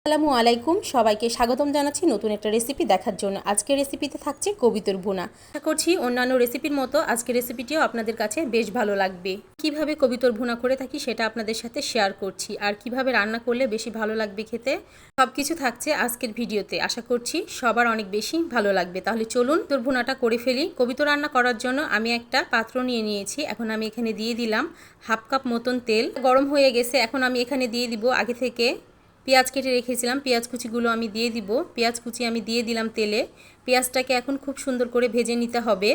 আসসালামু আলাইকুম, সবাইকে স্বাগতম জানাচ্ছি নতুন একটা রেসিপি দেখার জন্য। আজকের রেসিপিতে থাকছে কবিতর ভুনা। আশা করছি অন্যান্য রেসিপির মতো আজকের রেসিপিটিও আপনাদের কাছে বেশ ভালো লাগবে। কিভাবে কবিতর ভুনা করে থাকি সেটা আপনাদের সাথে শেয়ার করছি, আর কিভাবে রান্না করলে বেশি ভালো লাগবে খেতে, সবকিছু থাকছে আজকের ভিডিওতে। আশা করছি সবার অনেক বেশি ভালো লাগবে। তাহলে চলুন কবিতর ভুনাটা করে ফেলি। কবিতর রান্না করার জন্য আমি একটা পাত্র নিয়ে নিয়েছি। এখন আমি এখানে দিয়ে দিলাম হাফ কাপ মতন তেল। গরম হয়ে গেছে। এখন আমি এখানে দিয়ে দিব আগে থেকে পেঁয়াজ কেটে রেখেছিলাম, পেঁয়াজ কুচিগুলো আমি দিয়ে দিব। পেঁয়াজ কুচি আমি দিয়ে দিলাম তেলে। পেঁয়াজটাকে এখন খুব সুন্দর করে ভেজে নিতে হবে।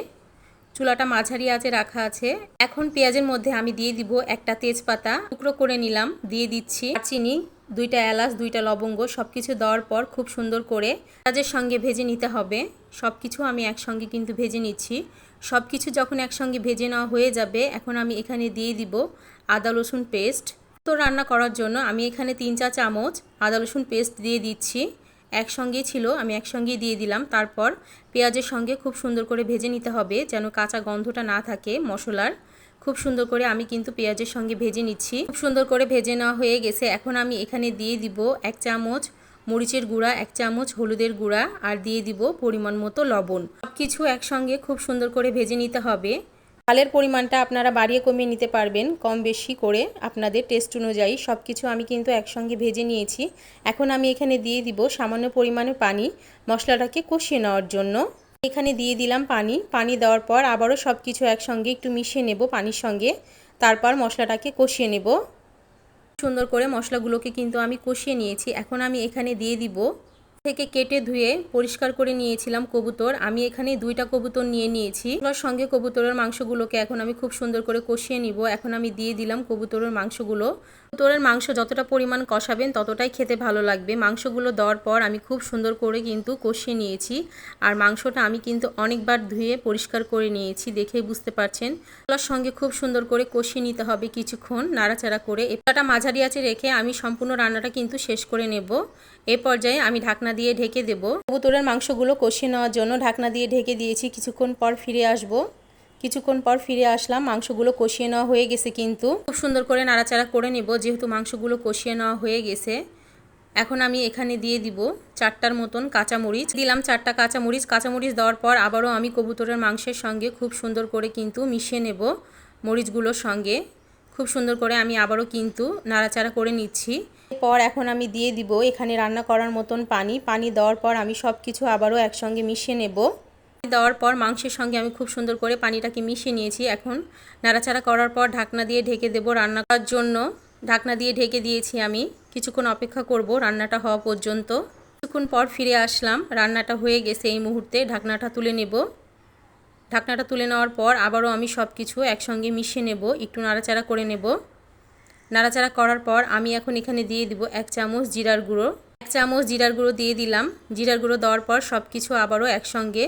চুলাটা মাঝারি আঁচে রাখা আছে। এখন পেঁয়াজের মধ্যে আমি দিয়ে দিব একটা তেজপাতা টুকরো করে নিলাম, দিয়ে দিচ্ছি চিনি, দুইটা এলাচ, দুইটা লবঙ্গ, সব কিছু দেওয়ার পর খুব সুন্দর করে পেঁয়াজের সঙ্গে ভেজে নিতে হবে। সব কিছু আমি একসঙ্গে কিন্তু ভেজে নিচ্ছি। সব কিছু যখন একসঙ্গে ভেজে নেওয়া হয়ে যাবে, এখন আমি এখানে দিয়ে দিব আদা রসুন পেস্ট। তো রান্না করার জন্য আমি এখানে 3-4 চামচ আদা রসুন পেস্ট দিয়ে দিচ্ছি। একসঙ্গেই ছিল, আমি একসঙ্গেই দিয়ে দিলাম। তারপর পেঁয়াজের সঙ্গে খুব সুন্দর করে ভেজে নিতে হবে, যেন কাঁচা গন্ধটা না থাকে মশলার। খুব সুন্দর করে আমি কিন্তু পেঁয়াজের সঙ্গে ভেজে নিচ্ছি। খুব সুন্দর করে ভেজে নেওয়া হয়ে গেছে। এখন আমি এখানে দিয়ে দিব 1 চামচ মরিচের গুঁড়া, 1 চামচ হলুদের গুঁড়া, আর দিয়ে দিব পরিমাণ মতো লবণ। সব কিছু একসঙ্গে খুব সুন্দর করে ভেজে নিতে হবে। চালের পরিমাণটা আপনারা বাড়িয়ে কমিয়ে নিতে পারবেন, কম বেশি করে আপনাদের টেস্ট অনুযায়ী। সব কিছু আমি কিন্তু একসঙ্গে ভেজে নিয়েছি। এখন আমি এখানে দিয়ে দিব সামান্য পরিমাণে পানি, মশলাটাকে কষিয়ে নেওয়ার জন্য। এখানে দিয়ে দিলাম পানি। পানি দেওয়ার পর আবারও সব কিছু একসঙ্গে একটু মিশিয়ে নেব পানির সঙ্গে। তারপর মশলাটাকে কষিয়ে নেব। সুন্দর করে মশলাগুলোকে কিন্তু আমি কষিয়ে নিয়েছি। এখন আমি এখানে দিয়ে দিব থেকে কেটে ধুয়ে পরিষ্কার করে নিয়েছিলাম কবুতর। আমি এখানে 2টা কবুতর নিয়ে নিয়েছি। তার সঙ্গে কবুতরের মাংসগুলোকে এখন আমি খুব সুন্দর করে কষিয়ে নিব। এখন আমি দিয়ে দিলাম কবুতরের মাংসগুলো। কবুতরের মাংস যতটা পরিমাণ কষাবেন ততটাই খেতে ভালো লাগবে। মাংসগুলো দেওয়ার পর আমি খুব সুন্দর করে কিন্তু কষিয়ে নিয়েছি। আর মাংসটা আমি কিন্তু অনেকবার ধুয়ে পরিষ্কার করে নিয়েছি, দেখেই বুঝতে পারছেন। তার সঙ্গে খুব সুন্দর করে কষিয়ে নিতে হবে কিছুক্ষণ নাড়াচাড়া করে। এটা মাঝারি আঁচে রেখে আমি সম্পূর্ণ রান্নাটা কিন্তু শেষ করে নেব। এই পর্যায়ে আমি ঢাকনা দিয়ে ঢেকে দেব। কবুতরের মাংসগুলো কষিয়ে নেওয়ার জন্য ঢাকনা দিয়ে ঢেকে দিয়েছি। কিছুক্ষণ পর ফিরে আসব। কিছুক্ষণ পর ফিরে আসলাম। মাংসগুলো কষিয়ে নেওয়া হয়ে গেছে, কিন্তু খুব সুন্দর করে নাড়াচাড়া করে নেব যেহেতু মাংসগুলো কষিয়ে নেওয়া হয়ে গেছে। এখন আমি এখানে দিয়ে দিব 4টার মতন কাঁচামরিচ। দিলাম 4টা কাঁচামরিচ। কাঁচামরিচ দেওয়ার পর আবারও আমি কবুতরের মাংসের সঙ্গে খুব সুন্দর করে কিন্তু মিশিয়ে নেব মরিচগুলোর সঙ্গে। খুব সুন্দর করে আমি আবারও কিন্তু নাড়াচাড়া করে নিচ্ছি। এরপর এখন আমি দিয়ে দিব এখানে রান্না করার মতন পানি। পানি দেওয়ার পর আমি সব কিছু আবারও একসঙ্গে মিশিয়ে নেব। দেওয়ার পর মাংসের সঙ্গে আমি খুব সুন্দর করে পানিটাকে মিশিয়ে নিয়েছি। এখন নাড়াচাড়া করার পর ঢাকনা দিয়ে ঢেকে দেব রান্না করার জন্য। ঢাকনা দিয়ে ঢেকে দিয়েছি আমি। কিছুক্ষণ অপেক্ষা করব রান্নাটা হওয়া পর্যন্ত। কিছুক্ষণ পর ফিরে আসলাম। রান্নাটা হয়ে গেছে। এই মুহূর্তে ঢাকনাটা তুলে নেব। ঢাকনাটা তুলে নেওয়ার পর আবারও আমি সব কিছু একসঙ্গে মিশিয়ে নেব, একটু নাড়াচাড়া করে নেব। নাড়াচাড়া করার পর আমি এখন এখানে দিয়ে দিব 1 চামচ জিরার গুঁড়ো। 1 চামচ জিরার গুঁড়ো দিয়ে দিলাম। জিরার গুঁড়ো দেওয়ার পর সব কিছু আবারও একসঙ্গে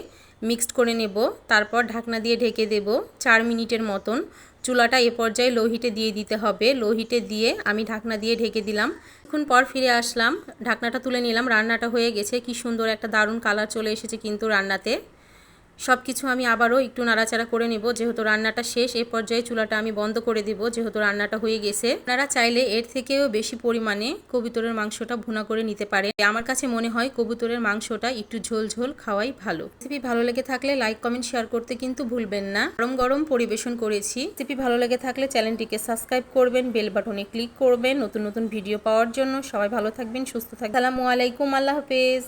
মিক্সড করে নেব। তারপর ঢাকনা দিয়ে ঢেকে দেব 4 মিনিটের মতন। চুলাটা এ পর্যায়ে লো হিটে দিয়ে দিতে হবে। লো হিটে দিয়ে আমি ঢাকনা দিয়ে ঢেকে দিলাম। কিছুক্ষণ পর ফিরে আসলাম। ঢাকনাটা তুলে নিলাম। রান্নাটা হয়ে গেছে। কি সুন্দর একটা দারুণ কালার চলে এসেছে কিন্তু রান্নাতে। সব কিছু আমি আবারও একটু নাড়াচাড়া করে নেব যেহেতু রান্নাটা শেষ। এই পর্যায়ে চুলাটা আমি বন্ধ করে দেব যেহেতু রান্নাটা হয়ে গেছে। আপনারা চাইলে এর থেকেও বেশি পরিমাণে কবুতরের মাংসটা ভুনা করে নিতে পারে। আমার কাছে মনে হয় কবুতরের মাংসটা একটু ঝোল ঝোল খাওয়াই ভালো। রেসিপি ভালো লেগে থাকলে লাইক কমেন্ট শেয়ার করতে কিন্তু ভুলবেন না। গরম গরম পরিবেশন করেছি। রেসিপি ভালো লেগে থাকলে চ্যানেলটিকে সাবস্ক্রাইব করবেন, বেল বাটনে ক্লিক করবেন নতুন নতুন ভিডিও পাওয়ার জন্য। সবাই ভালো থাকবেন, সুস্থ থাকবেন। আসসালামু আলাইকুম, আল্লাহ হাফেজ।